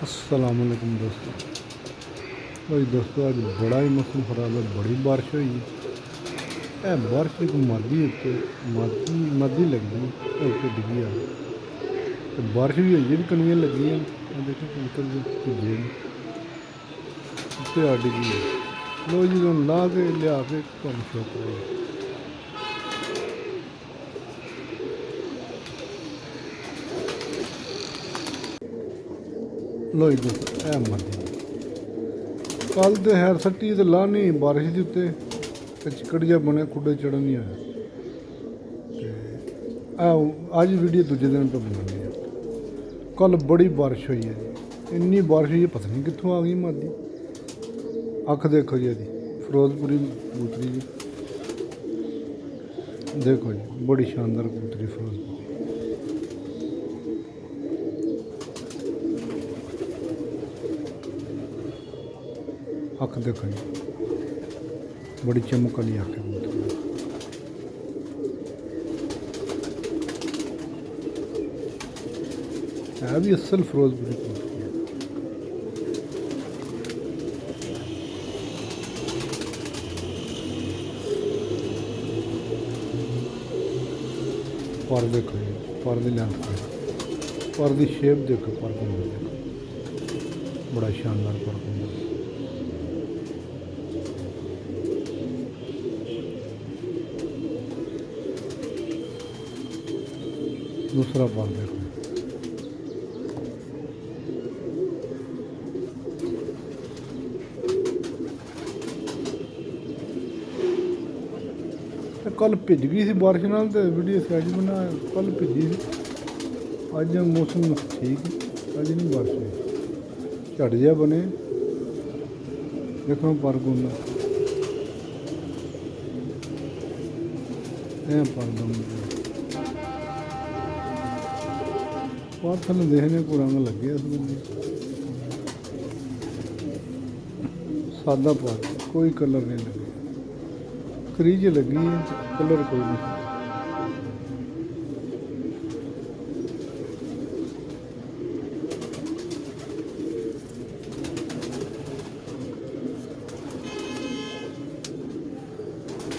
अस्सलामुअलैकुम दोस्तों। भाई दोस्तों अज बड़ा ही मौसम खराब है, बड़ी बारिश हुई है। बारिश एक मादी उत्ते मादी लगी उत्ते डिगी आ तो बारिश भी हुई भी कनियां लगी हैं। देखो कबूतर जो भुजे उत्ते आ डिगी लो जी तुम ला के लिया के तुम शो करो। लो जी दोस्तों ए मादी कल तो हैर सट्टी तो ला नहीं बारिश के उत्ते चिकड़ जहा बने खुडे चढ़न नहीं आया। अज वीडियो दूजे दिन पर बनानी है। कल बड़ी बारिश हुई है जी, इन्नी बारिश हुई है पता नहीं कितों आ गई मादी। अख देखो जी यदि फिरोजपुरी कबूतरी जी, देखो जी बड़ी शानदार कबूतरी फिरोजपुरी। अख देखो जी बड़ी चमक वाली अख है कबूतर। है भी असल फिरोजपुरी कबूतरी है। पर देखो जी पर की लेंथ पर की शेप देखो पर देखो बड़ा शानदार पर दूसरा पर देखो कल भिज गई सी बारिश नाल ते वीडियो अज बना कल भिजी सी। अज मौसम ठीक अज नहीं बारिश हुई झड़ जहा बने देखो पर गुना पर दम पर थले देखने को रंग लगे इस बंदे सादा पर कोई कलर नहीं लगे क्रीज लगी है कलर कोई नहीं।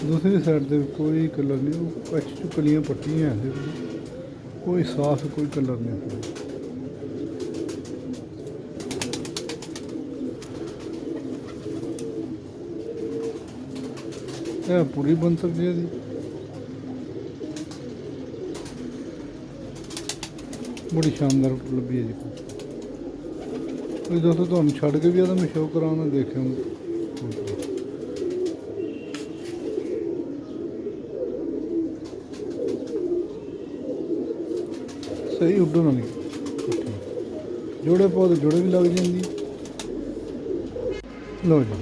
दूसरी साइड से कोई कलर नहीं कच्छ चु कलियां पट्टियां हैं कोई साफ कोई कलर नहीं। पूरी बन सकती है बड़ी शानदार लभी है जी। कोई दोस्तों तुम छड़ के भी मैं शो कराना देखे सही उड्डन वाली जोड़े पौधे जोड़े भी लग जाती। लो जी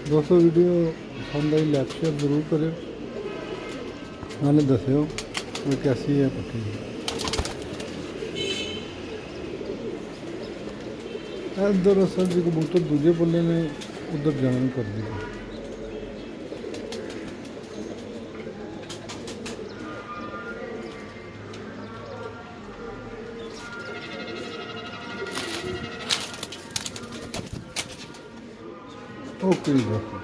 दोस्तों वीडियो पसंद आई लाइक शेयर जरूर करें नाले दस्यो कि कैसी है पट्टी। इधर असल जी कबूतर दूजे पल्ले ने उधर जाना कर दी। ओके दोस्तों।